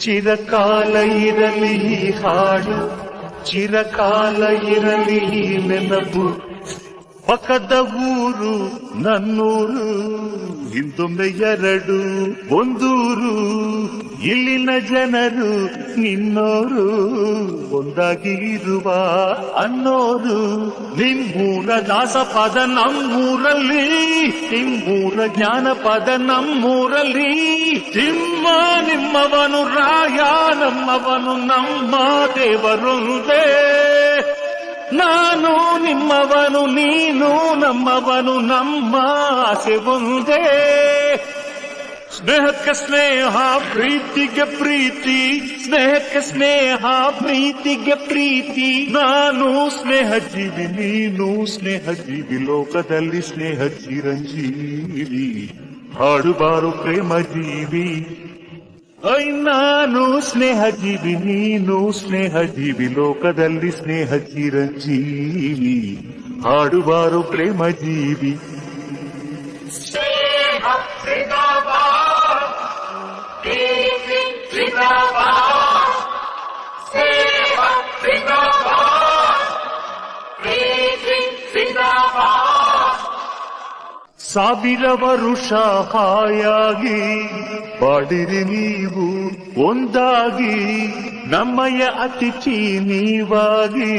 ಚಿರಕಾಲ ಇರಲಿ ಹಾಡು, ಚಿರಕಾಲ ಇರಲಿ ನೆನಪು. ಪಕ್ಕದ ಊರು ನನ್ನೂರು, ಹಿಂದೊಮ್ಮೆ ಎರಡು ಒಂದೂರು. ಇಲ್ಲಿನ ಜನರು ನಿನ್ನೋರು, ಒಂದಾಗಿ ಇರುವ ಅನ್ನೋರು. ನಿಮ್ಮೂರ ದಾಸಪದ ನಮ್ಮೂರಲ್ಲಿ, ನಿಮ್ಮೂರ ಜ್ಞಾನಪದ ನಮ್ಮೂರಲ್ಲಿ. ತಿಮ್ಮ ನಿಮ್ಮವನು ರಾಯ ನಮ್ಮವನು, ನಮ್ಮ ದೇವರೊಂದೇ. ನಾನು ನಿಮ್ಮವನು, ನೀನು ನಮ್ಮವನು, ನಮ್ಮ ಆಸೆ ಒಂದೇ. ಸ್ನೇಹಕ್ಕೆ ಸ್ನೇಹ, ಪ್ರೀತಿಗೆ ಪ್ರೀತಿ, ಸ್ನೇಹಕ್ಕೆ ಸ್ನೇಹ, ಪ್ರೀತಿಗೆ ಪ್ರೀತಿ. ನಾನು ಸ್ನೇಹ ಜೀವಿ, ನೀನು ಸ್ನೇಹ ಜೀವಿ, ಲೋಕದಲ್ಲಿ ಸ್ನೇಹ ಚಿರಂಜೀವಿ. ಹಾಡುಬಾರು ಪ್ರೇಮ ಜೀವಿ. ನಾನು ಸ್ನೇಹ ಜೀವಿ, ನೀನು ಸ್ನೇಹ ಜೀವಿ, ಲೋಕದಲ್ಲಿ ಸ್ನೇಹ ಚಿರಂಜೀವಿ. ಹಾಡುಬಾರು ಪ್ರೇಮ ಜೀವಿ. ಸಾವಿರ ವರುಷ ಹಾಯಾಗಿ ಬಾಡಿರಿ ನೀವು ಒಂದಾಗಿ. ನಮ್ಮಯ ಅತಿಥಿ ನೀವಾಗಿ,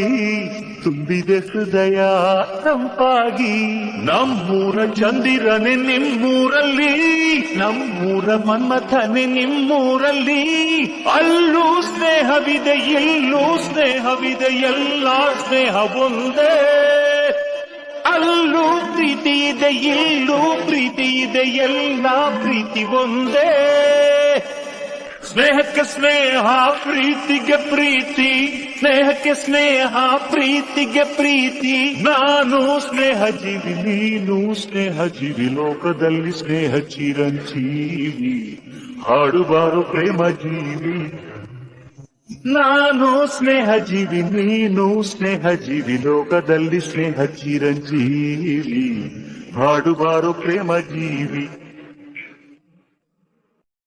ತುಂಬಿದೆ ಹೃದಯ ತಂಪಾಗಿ. ನಮ್ಮೂರ ಚಂದಿರನೆ ನಿಮ್ಮೂರಲ್ಲಿ, ನಮ್ಮೂರ ಮನ್ಮಥನೆ ನಿಮ್ಮೂರಲ್ಲಿ. ಅಲ್ಲೂ ಸ್ನೇಹವಿದೆ, ಇಲ್ಲೂ ಸ್ನೇಹವಿದೆ, ಎಲ್ಲ ಸ್ನೇಹ ಒಂದೇ. ಅಲ್ಲೂ ಪ್ರೀತಿ ಇದೆ, ಇಲ್ಲೂ ಪ್ರೀತಿ ಇದೆ, ಎಲ್ಲ ಪ್ರೀತಿ ಒಂದೇ. ಸ್ನೇಹಕ್ಕೆ ಸ್ನೇಹ, ಪ್ರೀತಿಗೆ ಪ್ರೀತಿ, ಸ್ನೇಹಕ್ಕೆ ಸ್ನೇಹ, ಪ್ರೀತಿಗೆ ಪ್ರೀತಿ. ನಾನು ಸ್ನೇಹ ಜೀವಿ, ನೀನು ಸ್ನೇಹ ಜೀವಿ, ಲೋಕದಲ್ಲಿ ಸ್ನೇಹ ಚಿರಂಜೀವಿ. ಹಾಡುಬಾರು ಪ್ರೇಮ ಜೀವಿ. ನಾನು ಸ್ನೇಹ ಜೀವಿ, ನೀನು ಸ್ನೇಹ ಜೀವಿ, ಲೋಕದಲ್ಲಿ ಸ್ನೇಹ ಚಿರಂಜೀವಿ. ಹಾಡುಬಾರು ಪ್ರೇಮ ಜೀವಿ.